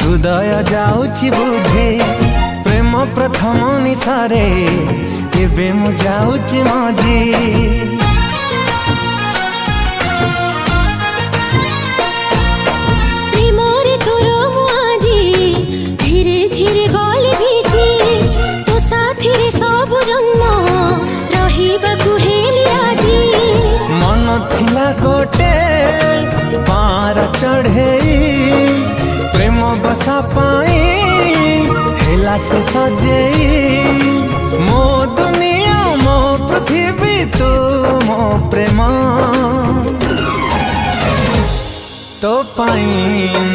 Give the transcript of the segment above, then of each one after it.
हृदय जाउछि बुझे प्रेम प्रथम निशारे एबे मु जाउछि मजी गोटे पार चढ़े प्रेम बसा पाई हेला से सजे मो दुनिया मो पृथ्वी तू मो प्रेम तो पाई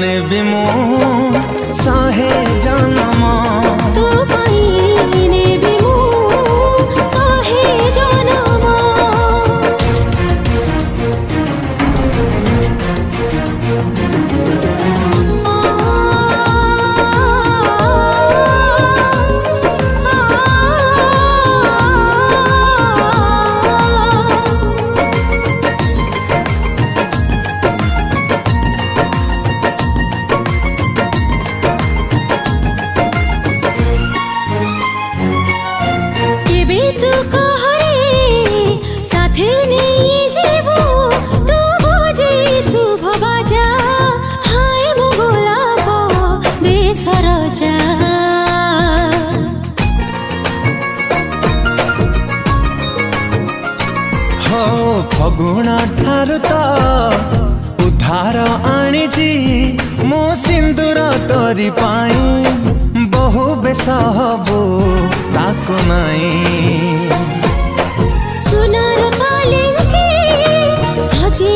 ने भी मो साहे जन्म तो पाई ने भी मो साहे जन्म फगुण ठारु तो उद्धार आनीची मो सिंदूर तोरी पाई बहु बेस हबो ताको नाई सुनार पालिंकी सजी